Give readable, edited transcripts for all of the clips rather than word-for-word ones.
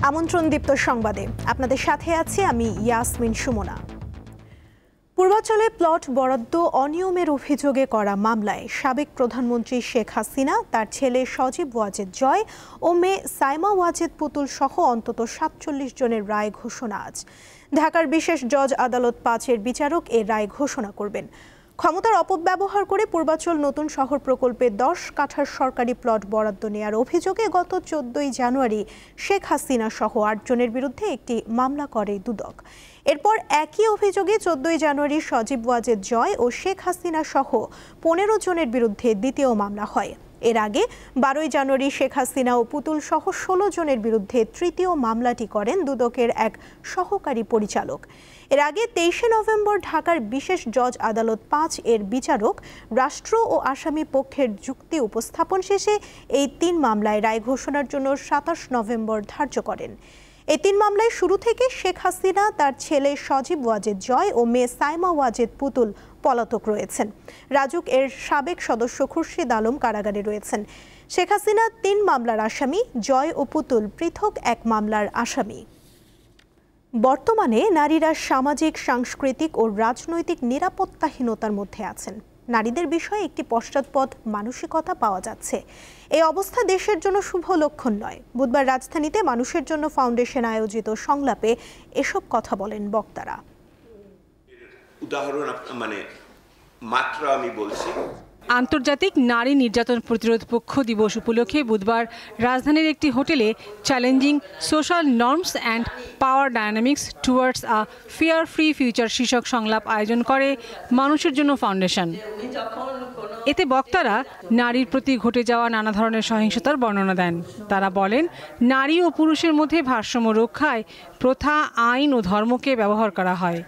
আমন্ত্রণ দীপ্ত সংবাদে আপনাদের সাথে আছি আমি ইয়াসমিন সুমনা। পূর্বাঞ্চলে প্লট বরাদ্দ অনিয়মের অভিযোগে করা মামলায় সাবেক প্রধানমন্ত্রী শেখ হাসিনা, তার ছেলে সজীব ওয়াজেদ জয় ও মেয়ে সাইমা ওয়াজেদ পুতুল সহ অন্তত ৪৭ জনের রায় ঘোষণা আজ। ঢাকার বিশেষ জজ আদালত ৫-এর বিচারক এ রায় ঘোষণা করবেন। ক্ষমতার অপব্যবহার করে পূর্বাঞ্চল নতুন শহর প্রকল্পে ১০ কাঠার সরকারি প্লট বরাদ্দ নেওয়ার অভিযোগে গত ১৪ই জানুয়ারি শেখ হাসিনা সহ ৮ জনের বিরুদ্ধে একটি মামলা করে দুদক। এরপর একই অভিযোগে ১৪ই জানুয়ারি সজীব ওয়াজেদ জয় ও শেখ হাসিনা সহ ১৫ জনের বিরুদ্ধে দ্বিতীয় মামলা হয়। এর আগে ১২ই জানুয়ারি শেখ হাসিনা ও পুতুল সহ ১৬ জনের বিরুদ্ধে তৃতীয় মামলাটি করেন দুদকের এক সহকারী পরিচালক। এর আগে ২৩শে নভেম্বর ঢাকার বিশেষ জজ আদালত ৫-এর বিচারক রাষ্ট্র ও আসামি পক্ষের যুক্তি উপস্থাপন শেষে এই ৩ মামলায় রায় ঘোষণার জন্য ২৭ নভেম্বর ধার্য করেন। এই ৩ মামলায় শুরু থেকে শেখ হাসিনা, তার ছেলে সজীব ওয়াজেদ জয় ও মেয়ে সাইমা ওয়াজেদ পুতুল পলাতক রয়েছেন। রাজুক এর সাবেক সদস্য খুরশিদ আলম কারাগারে রয়েছেন। শেখ হাসিনা ৩ মামলার আসামি, জয় ও পুতুল পৃথক এক মামলার আসামি। বর্তমানে নারীরা সামাজিক, সাংস্কৃতিক ও রাজনৈতিক নিরাপত্তাহীনতার মধ্যে আছেন। নারীদের বিষয়ে একটি পশ্চাৎপদ মানসিকতা পাওয়া যাচ্ছে। এই অবস্থা দেশের জন্য শুভ লক্ষণ নয়। বুধবার রাজধানীতে মানুষের জন্য ফাউন্ডেশন আয়োজিত সংলাপে এসব কথা বলেন বক্তারা। উদাহরণ মাত্র আমি বলছি, আন্তর্জাতিক নারী নির্যাতন প্রতিরোধ পক্ষ দিবস উপলক্ষে বুধবার রাজধানীর একটি হোটেলে challenging social norms and power dynamics towards a fair free future শীর্ষক সংলাপ আয়োজন করে মানুষের জন্য ফাউন্ডেশন। এতে বক্তারা নারীর প্রতি ঘটে যাওয়া নানা ধরনের সহিংসতার বর্ণনা দেন। তারা বলেন, নারী ও পুরুষের মধ্যে ভারসাম্য রক্ষায় প্রথা, আইন ও ধর্মকে ব্যবহার করা হয়।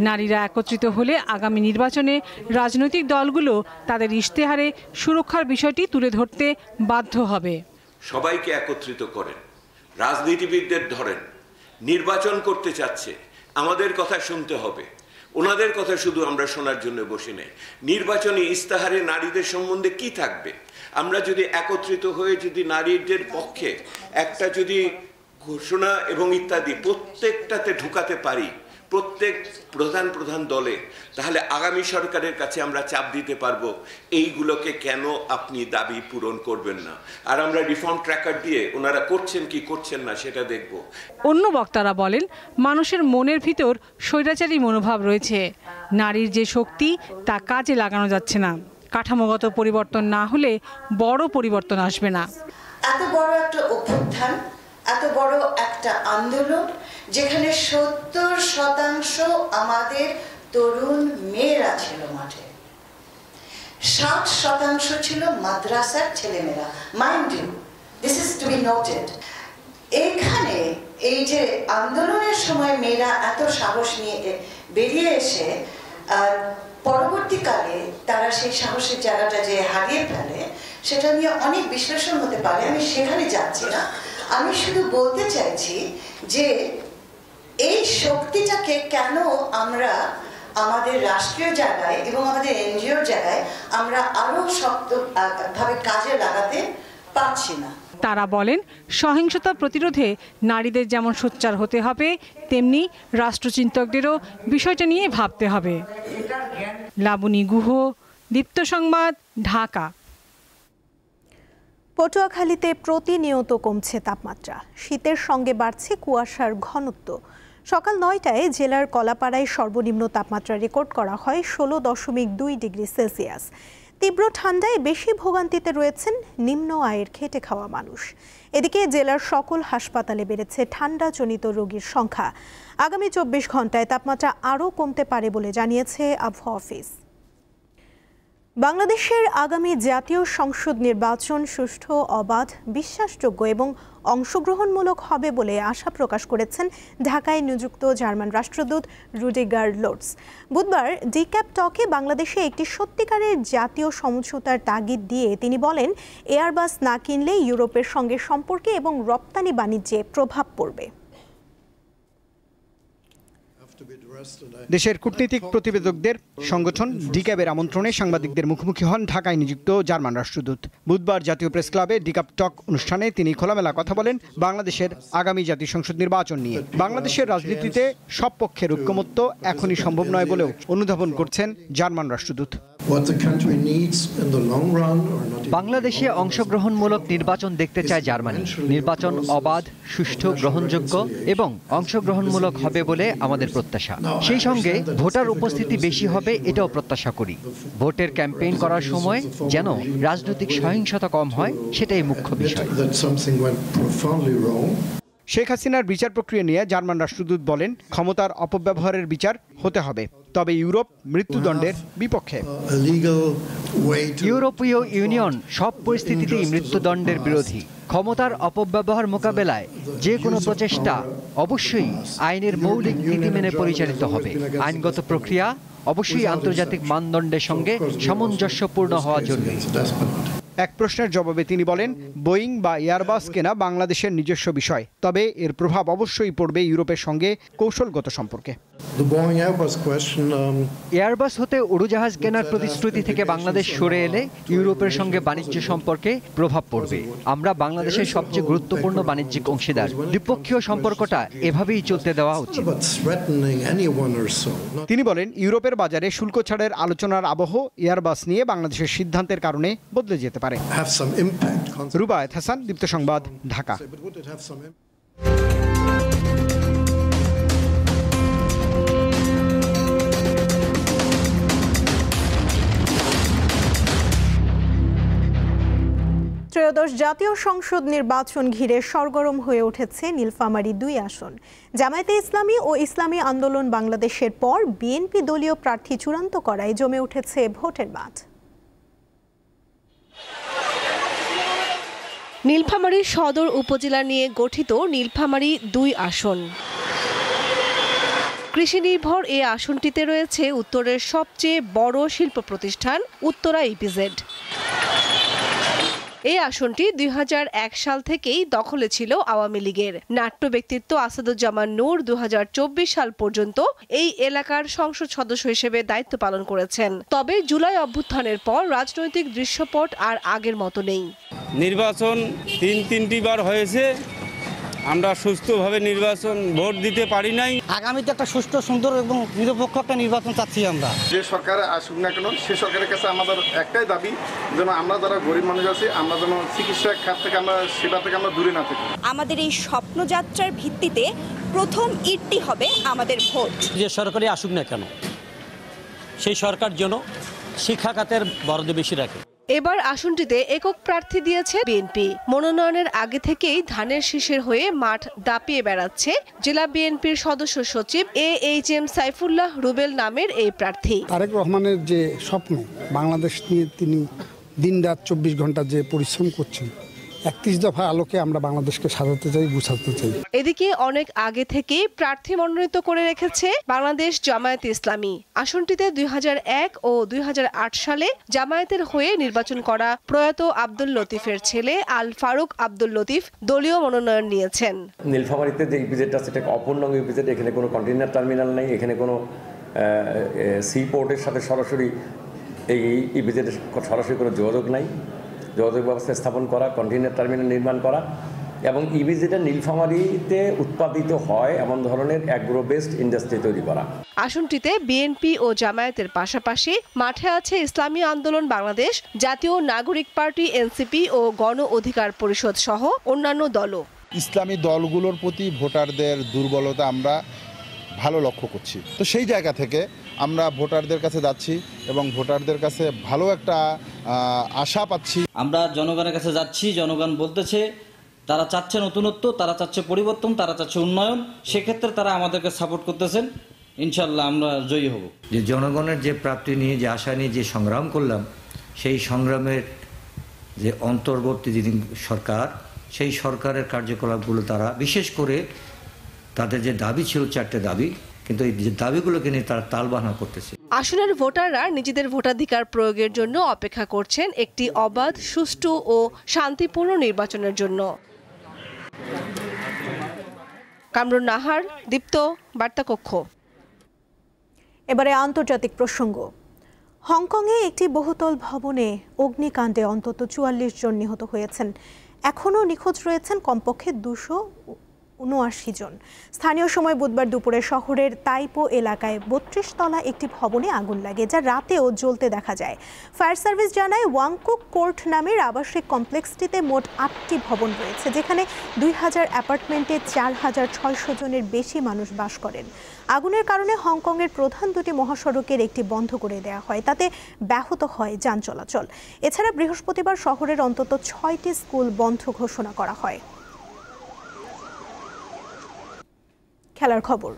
নারীরা একত্রিত হলে আগামী নির্বাচনে রাজনৈতিক দলগুলো তাদের ইশতেহারে সুরক্ষার বিষয়টি তুলে ধরতে বাধ্য হবে। সবাইকে একত্রিত করেন, রাজনীতিবিদদের ধরেন, নির্বাচন করতে চাচ্ছে, আমাদের কথা শুনতে হবে। ওনাদের কথা শুধু আমরা শোনার জন্য বসে নেই। নির্বাচনী ইস্তাহারে নারীদের সম্বন্ধে কি থাকবে? আমরা যদি একত্রিত হয়ে যদি নারীদের পক্ষে একটা যদি ঘোষণা এবং ইত্যাদি প্রত্যেকটাতে ঢুকাতে পারি, প্রত্যেক প্রধান দলে, তাহলে আগামী সরকারের কাছে আমরা চাপ দিতে পারবো এইগুলোকে কেন আপনি দাবি পূরণ করবেন না। আর আমরা রিফর্ম ট্র্যাকার দিয়ে ওনারা করছেন কি করছেন না সেটা দেখব। অন্য বক্তারা বলেন, মানুষের মনের ভিতর স্বৈরাচারী মনোভাব রয়েছে। নারীর যে শক্তি তা কাজে লাগানো যাচ্ছে না। কাঠামোগত পরিবর্তন না হলে বড় পরিবর্তন আসবে না। এত বড় একটা অভ্যুত্থান, এত বড় একটা আন্দোলন, যেখানে ৭০% আমাদের তরুণ মেয়েরা ছিল মাঠে, ৬০% ছিল মাদ্রাসার ছেলেমেয়েরা। Mind you, this is to be noted. এখানে এই যে আন্দোলনের সময় মেয়েরা এত সাহস নিয়ে বেরিয়ে এসে পরবর্তীকালে তারা সেই সাহসের জায়গাটা যে হারিয়ে ফেলে, সেটা নিয়ে অনেক বিশ্লেষণ হতে পারে। আমি সেখানে যাচ্ছি না। আমি শুধু বলতে চাইছি যে এই শক্তিটাকে কেন আমরা আমাদের রাষ্ট্রীয় জায়গায় এবং আমাদের এনজিওর জায়গায় আমরা আরো শক্তভাবে কাজে লাগাতে পারছি না। তারা বলেন, সহিংসতা প্রতিরোধে নারীদের যেমন সোচ্চার হতে হবে, তেমনি রাষ্ট্রচিন্তকদেরও বিষয়টা নিয়ে ভাবতে হবে। লাবণী গুহ, দীপ্ত সংবাদ, ঢাকা। পটুয়াখালীতে প্রতিনিয়ত কমছে তাপমাত্রা। শীতের সঙ্গে বাড়ছে কুয়াশার ঘনত্ব। সকাল ৯টায় জেলার কলাপাড়ায় সর্বনিম্ন তাপমাত্রা রেকর্ড করা হয় ১৬.২ ডিগ্রি সেলসিয়াস। তীব্র ঠান্ডায় বেশি ভোগান্তিতে রয়েছেন নিম্ন আয়ের খেটে খাওয়া মানুষ। এদিকে জেলার সকল হাসপাতালে বেড়েছে ঠান্ডাজনিত রোগীর সংখ্যা। আগামী ২৪ ঘন্টায় তাপমাত্রা আরও কমতে পারে বলে জানিয়েছে আবহাওয়া অফিস। বাংলাদেশের আগামী জাতীয় সংসদ নির্বাচন সুষ্ঠু, অবাধ, বিশ্বাসযোগ্য এবং অংশগ্রহণমূলক হবে বলে আশা প্রকাশ করেছেন ঢাকায় নিযুক্ত জার্মান রাষ্ট্রদূত রুডিগার লোটস। বুধবার ডিক্যাপ টকে বাংলাদেশে একটি সত্যিকারের জাতীয় সমঝোতার তাগিদ দিয়ে তিনি বলেন, এয়ারবাস না কিনলে ইউরোপের সঙ্গে সম্পর্কে এবং রপ্তানি বাণিজ্যে প্রভাব পড়বে। দেশের কূটনীতিক প্রতিবেদকদের সংগঠন ডিক্যাবের আমন্ত্রণে সাংবাদিকদের মুখোমুখি হন ঢাকায় নিযুক্ত জার্মান রাষ্ট্রদূত। বুধবার জাতীয় প্রেস ক্লাবে ডিক্যাব টক অনুষ্ঠানে তিনি খোলামেলা কথা বলেন বাংলাদেশের আগামী জাতীয় সংসদ নির্বাচন নিয়ে। বাংলাদেশের রাজনীতিতে সব পক্ষের ঐক্যমত্য এখনই সম্ভব নয় বলেও অনুধাবন করছেন জার্মান রাষ্ট্রদূত। বাংলাদেশে অংশগ্রহণমূলক নির্বাচন দেখতে চায় জার্মানি। নির্বাচন অবাধ, সুষ্ঠু, গ্রহণযোগ্য এবং অংশগ্রহণমূলক হবে বলে আমাদের প্রত্যাশা। সেই সঙ্গে ভোটার উপস্থিতি বেশি হবে এটাও প্রত্যাশা করি। ভোটের ক্যাম্পেইন করার সময় যেন রাজনৈতিক সহিংসতা কম হয়, সেটাই মুখ্য বিষয়। শেখ হাসিনার বিচার প্রক্রিয়া নিয়ে জার্মান রাষ্ট্রদূত বলেন, ক্ষমতার অপব্যবহারের বিচার হতে হবে, তবে ইউরোপ মৃত্যুদণ্ডের বিপক্ষে। ইউরোপীয় ইউনিয়ন সব পরিস্থিতিতেই মৃত্যুদণ্ডের বিরোধী। ক্ষমতার অপব্যবহার মোকাবেলায় যে কোনো প্রচেষ্টা অবশ্যই আইনের মৌলিক নীতি মেনে পরিচালিত হবে। আইনগত প্রক্রিয়া অবশ্যই আন্তর্জাতিক মানদণ্ডের সঙ্গে সামঞ্জস্যপূর্ণ হওয়া জরুরি। এক প্রশ্নের জবাবে তিনি বলেন, বোয়িং বা এয়ারবাস কেনা বাংলাদেশের নিজস্ব বিষয়, তবে এর প্রভাব অবশ্যই পড়বে ইউরোপের সঙ্গে কৌশলগত সম্পর্কে। এয়ারবাস হতে উড়োজাহাজ কেনার প্রতিশ্রুতি থেকে বাংলাদেশ সরে এলে ইউরোপের সঙ্গে বাণিজ্য সম্পর্কে প্রভাব পড়বে। আমরা বাংলাদেশের সবচেয়ে গুরুত্বপূর্ণ বাণিজ্যিক অংশীদার। দ্বিপক্ষীয় সম্পর্কটা এভাবেই চলতে দেওয়া উচিত। তিনি বলেন, ইউরোপের বাজারে শুল্ক ছাড়ের আলোচনার আবহ এয়ারবাস নিয়ে বাংলাদেশের সিদ্ধান্তের কারণে বদলে যেতে পারে। রুবায়েত হাসান, দীপ্ত সংবাদ, ঢাকা। ত্রয়োদশ জাতীয় সংসদ নির্বাচন ঘিরে সরগরম হয়ে উঠেছে নীলফামারী 2 আসন। জামায়াতে ইসলামী ও ইসলামী আন্দোলন বাংলাদেশের পর বিএনপি দলীয় প্রার্থী চূড়ান্ত করায় জমে উঠেছে ভোটের মাঠ। নীলফামারী সদর উপজেলা নিয়ে গঠিত নীলফামারী 2 আসন। কৃষি নির্ভর এই আসনটিতে রয়েছে উত্তরের সবচেয়ে বড় শিল্প প্রতিষ্ঠান উত্তরা ইপিজেড। এই আসনটি 2001 সাল থেকেই দখলে ছিল আওয়ামী লীগের। নাট্য ব্যক্তিত্ব আসাদুজ্জামান নূর 2024 সাল পর্যন্ত এই এলাকার সংসদ সদস্য হিসেবে দায়িত্ব পালন করেছেন। তবে জুলাই অভ্যুত্থানের পর রাজনৈতিক দৃশ্যপট আর আগের মতো নেই। নির্বাচন তিনটি বার হয়েছে, আমরা সুষ্ঠুভাবে নির্বাচন ভোট দিতে পারি নাই। আগামীতে একটা সুষ্ঠু, সুন্দর এবং নিরপেক্ষ একটা নির্বাচন চাচ্ছি আমরা। যে সরকার আসুক না কেন, সে সরকারের কাছে আমাদের একটাই দাবি, যেন আমরা যারা গরিব মানুষ আছি, আমরা যেন চিকিৎসা খাত থেকে, আমরা সেবা থেকে আমরা দূরে না থাকি। আমাদের এই স্বপ্নযাত্রার ভিত্তিতে প্রথম ইটটি হবে আমাদের ভোট। যে সরকারই আসুক না কেন, সেই সরকার যেন শিক্ষা খাতের বরাদ্দ বেশি রাখে। এবার আসনটিতে একক প্রার্থী দিয়েছে বিএনপি। মনোনয়নের আগে থেকেই ধানের শীষের হয়ে মাঠ দাপিয়ে বেড়াচ্ছে জেলা বিএনপির সদস্য সচিব AHM সাইফুল্লাহ রুবেল নামের এই প্রার্থী। তারেক রহমানের যে স্বপ্ন, বাংলাদেশ নিয়ে তিনি দিনরাত 24 ঘন্টা যে পরিশ্রম করছেন, 31 দফা আলোকে আমরা বাংলাদেশকে সাজাতে চাই, গুছাতে চাই। এদিকে অনেক আগে থেকেই প্রার্থী মনোনীত করে রেখেছে বাংলাদেশ জামায়াতে ইসলামী। আসনটিতে 2001 ও 2008 সালে জামায়াতের হয়ে নির্বাচন করা প্রয়াত আব্দুল লতিফের ছেলে আল ফারুক আব্দুল লতিফ দলীয় মনোনয়ন নিয়েছেন। নীলফামারীতে যে ইপিজেডটা, সেটা অপূর্ণাঙ্গ ইপিজেড। এখানে কোনো কন্টেইনার টার্মিনাল নেই, এখানে কোনো সি পোর্টের সাথে সরাসরি এই ইপিজেডের সরাসরি কোনো যোগাযোগ নাই। যোগাযোগ ব্যবস্থা স্থাপন করা, কন্টেইনার টার্মিনাল নির্মাণ করা এবং ইপিজেডটা নীলফামারীতে উৎপাদিত হয় এমন ধরনের অ্যাগ্রো বেসড ইন্ডাস্ট্রি তৈরি করা। আসনটিতে বিএনপি ও জামায়াতের পাশাপাশি মাঠে আছে ইসলামী আন্দোলন বাংলাদেশ, জাতীয় নাগরিক পার্টি এনসিপি ও গণ অধিকার পরিষদ সহ অন্যান্য দলও। ইসলামী দলগুলোর প্রতি ভোটারদের দুর্বলতা আমরা ভালো লক্ষ্য করছি। তো সেই জায়গা থেকে আমরা ভোটারদের কাছে যাচ্ছি এবং ভোটারদের কাছে ভালো একটা আশা পাচ্ছি। আমরা জনগণের কাছে যাচ্ছি, জনগণ বলতেছে তারা চাচ্ছে নতুনত্ব, তারা চাচ্ছে পরিবর্তন, তারা চাচ্ছে উন্নয়ন। সেক্ষেত্রে তারা আমাদেরকে সাপোর্ট করতেছেন। ইনশাল্লাহ আমরা জয়ী হব। যে জনগণের যে প্রাপ্তি নিয়ে, যে আশা নিয়ে যে সংগ্রাম করলাম, সেই সংগ্রামের যে অন্তর্বর্তী যিনি সরকার, সেই সরকারের কার্যকলাপগুলো তারা বিশেষ করে তাদের যে দাবি ছিল 4টে দাবি, কিন্তু এই দাবিগুলোকে নিয়ে তারা তালবাহানা করতেছে। আসনের ভোটাররা নিজেদের ভোটাধিকার প্রয়োগের জন্য অপেক্ষা করছেন একটি অবাধ, সুষ্ঠু ও শান্তিপূর্ণ নির্বাচনের জন্য। কামরুন নাহার, দীপ্ত, বার্তা কক্ষ। এবারে আন্তর্জাতিক প্রসঙ্গ। হংকংয়ে একটি বহুতল ভবনে অগ্নিকাণ্ডে অন্তত ৪৪ জন নিহত হয়েছেন। এখনও নিখোঁজ রয়েছেন কমপক্ষে 279 জন। স্থানীয় সময় বুধবার দুপুরে শহরের তাইপো এলাকায় ৩২ তলা একটি ভবনে আগুন লাগে, যা রাতেও জ্বলতে দেখা যায়। ফায়ার সার্ভিস জানায় ওয়াংকুক কোর্ট নামের আবাসিক কমপ্লেক্সটিতে মোট ৮টি ভবন রয়েছে, যেখানে ২,০০০ অ্যাপার্টমেন্টে ৪,৬০০ জনের বেশি মানুষ বাস করেন। আগুনের কারণে হংকংয়ের প্রধান দুটি মহাসড়কের একটি বন্ধ করে দেওয়া হয়, তাতে ব্যাহত হয় যান চলাচল। এছাড়া বৃহস্পতিবার শহরের অন্তত ৬টি স্কুল বন্ধ ঘোষণা করা হয়। খেলার খবর।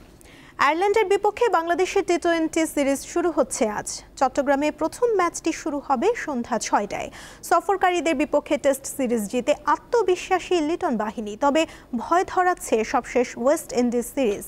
আয়ারল্যান্ডের বিপক্ষে বাংলাদেশের টি-20 সিরিজ শুরু হচ্ছে আজ। চট্টগ্রামে প্রথম ম্যাচটি শুরু হবে সন্ধ্যা ৬টায়। সফরকারীদের বিপক্ষে টেস্ট সিরিজ জিতে আত্মবিশ্বাসী লিটন বাহিনী, তবে ভয় ধরাচ্ছে সবশেষ ওয়েস্ট ইন্ডিজ সিরিজ।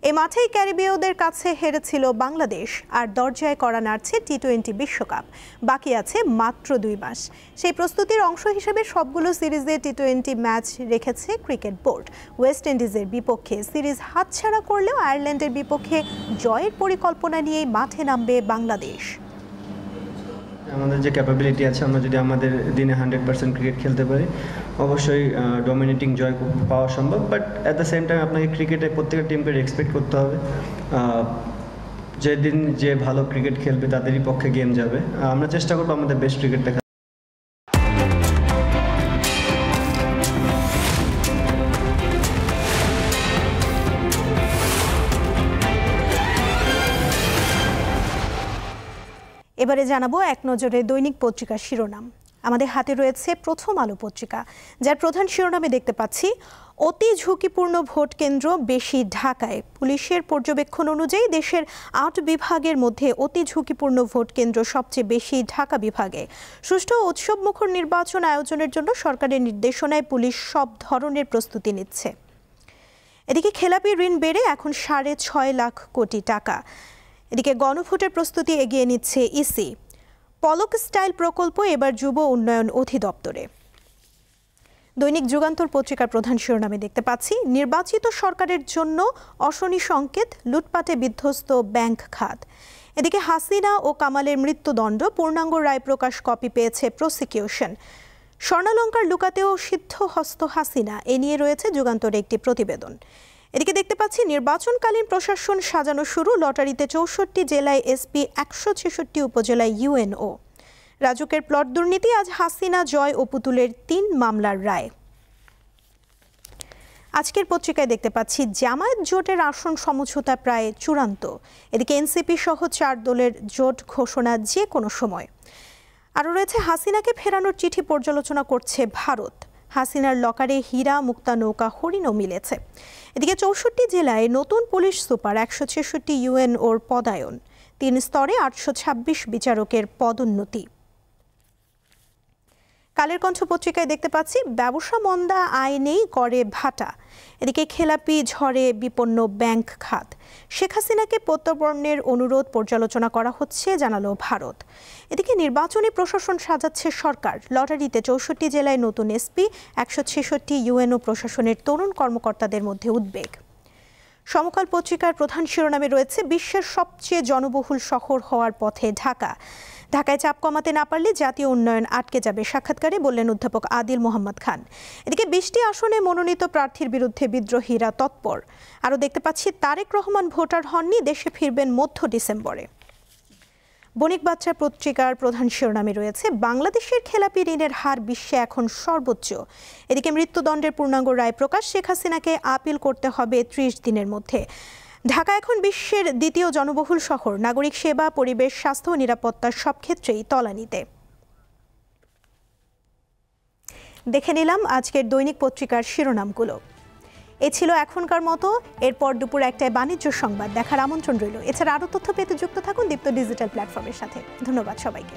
এ মাঠেই ক্যারিবীয়দের কাছে হেরেছিল বাংলাদেশ, আর দরজায় কড়া নাড়ছে টি-20 বিশ্বকাপ। বাকি আছে মাত্র 2 মাস। সেই প্রস্তুতির অংশ হিসেবে সবগুলো সিরিজে টি-20 ম্যাচ রেখেছে ক্রিকেট বোর্ড। ওয়েস্ট ইন্ডিজের বিপক্ষে সিরিজ হাতছাড়া করলেও আয়ারল্যান্ডের বিপক্ষে জয়ের পরিকল্পনা নিয়েই মাঠে নামবে বাংলাদেশ। আমাদের যে ক্যাপাবিলিটি আছে, আমরা যদি আমাদের দিনে 100% ক্রিকেট খেলতে পারি, অবশ্যই ডমিনেটিং জয় পাওয়া সম্ভব। But at the same time আপনাকে ক্রিকেটে প্রত্যেকটা টিমকে রেসপেক্ট করতে হবে। যেদিন যে ভালো ক্রিকেট খেলবে তাদেরই পক্ষে গেম যাবে। আমরা চেষ্টা করবো আমাদের বেস্ট ক্রিকেট দেখা। এবারে জানাবো এক নজরে দৈনিক পত্রিকার শিরোনাম। আমাদের হাতে রয়েছে প্রথম আলো পত্রিকা, যার প্রধান শিরোনামে দেখতে পাচ্ছি অতি ঝুঁকিপূর্ণ ভোট কেন্দ্র বেশি ঢাকায়। পুলিশের পর্যবেক্ষণ অনুযায়ী দেশের ৮ বিভাগের মধ্যে অতি ঝুঁকিপূর্ণ ভোট কেন্দ্র সবচেয়ে বেশি ঢাকা বিভাগে। সুষ্ঠু উৎসবমুখর নির্বাচন আয়োজনের জন্য সরকারের নির্দেশনায় পুলিশ সব ধরনের প্রস্তুতি নিচ্ছে। এদিকে খেলাপি ঋণ বেড়ে এখন ৬.৫ লাখ কোটি টাকা। এদিকে গণভোটের প্রস্তুতি এগিয়ে নিচ্ছে ইসি। পলক স্টাইল প্রকল্প এবার যুব উন্নয়ন অধিদপ্তরে। দৈনিক যুগান্তর পত্রিকার প্রধান শিরোনামে দেখতে পাচ্ছি নির্বাচিত সরকারের জন্য অশনি সংকেত, লুটপাটে বিধ্বস্ত ব্যাংক খাত। এদিকে হাসিনা ও কামালের মৃত্যুদণ্ড, পূর্ণাঙ্গ রায় প্রকাশ কপি পেয়েছে প্রসিকিউশন। স্বর্ণালঙ্কার লুকাতেও সিদ্ধহস্ত হাসিনা, এ নিয়ে রয়েছে যুগান্তরে একটি প্রতিবেদন। এদিকে দেখতে পাচ্ছি নির্বাচনকালীন প্রশাসন সাজানো শুরু, লটারিতে 64 জেলায় এসপি, 166 উপজেলায় ইউএনও। রাজুকের প্লট দুর্নীতি, আজ হাসিনা, জয় ও পুতুলের 3 মামলার রায়। আজকের পত্রিকায় দেখতে পাচ্ছি জামায়াত জোটের আসন সমঝোতা প্রায় চূড়ান্ত। এদিকে এনসিপি সহ 4 দলের জোট ঘোষণা যে কোনো সময়। আরও রয়েছে হাসিনাকে ফেরানোর চিঠি পর্যালোচনা করছে ভারত। হাসিনার লকারে হীরা, মুক্তা, নৌকা, হরিণও মিলেছে। এদিকে 64 জেলায় নতুন পুলিশ সুপার, 166 ইউএনওর পদায়ন, 3 স্তরে 826 বিচারকের পদোন্নতি। কালের কণ্ঠ পত্রিকায় দেখতে পাচ্ছি ব্যবসা মন্দা, আয় নেই, করে ভাটা। এদিকে খেলাপি ঝড়ে বিপন্ন ব্যাংক খাত। শেখ হাসিনাকে প্রত্যর্পণের অনুরোধ পর্যালোচনা করা হচ্ছে, জানালো ভারত। এদিকে নির্বাচনী প্রশাসন সাজাচ্ছে সরকার। লটারিতে 64 জেলায় নতুন এসপি, 166 ইউএনও প্রশাসনের তরুণ কর্মকর্তাদের মধ্যে উদ্বেগ। সমকাল পত্রিকার প্রধান শিরোনামে রয়েছে বিশ্বের সবচেয়ে জনবহুল শহর হওয়ার পথে ঢাকা। ঢাকায় চাপ কমাতে না পারলে জাতীয় উন্নয়ন আটকে যাবে, সাক্ষাৎকারে বললেন অধ্যাপক আদিল মোহাম্মদ খান। এদিকে 20টি আসনে মনোনীত প্রার্থীর বিরুদ্ধে বিদ্রোহীরা তৎপর। আরও দেখতে পাচ্ছি তারেক রহমান ভোটার হননি, দেশে ফিরবেন মধ্য ডিসেম্বরে। বণিক বার্তা পত্রিকার প্রধান শিরোনামে রয়েছে বাংলাদেশের খেলাপি ঋণের হার বিশ্বে এখন সর্বোচ্চ। এদিকে মৃত্যুদণ্ডের পূর্ণাঙ্গ রায় প্রকাশ, শেখ হাসিনাকে আপিল করতে হবে 30 দিনের মধ্যে। ঢাকা এখন বিশ্বের দ্বিতীয় জনবহুল শহর। নাগরিক সেবা, পরিবেশ, স্বাস্থ্য ও নিরাপত্তার সব ক্ষেত্রেই তলানিতে। দেখে নিলাম আজকের দৈনিক পত্রিকার শিরোনামগুলো। এ ছিল এখনকার মতো। এরপর দুপুর 1টায় বাণিজ্য সংবাদ দেখার আমন্ত্রণ রইল। এছাড়া আরও তথ্য পেতে যুক্ত থাকুন দীপ্ত ডিজিটাল প্ল্যাটফর্মের সাথে। ধন্যবাদ সবাইকে।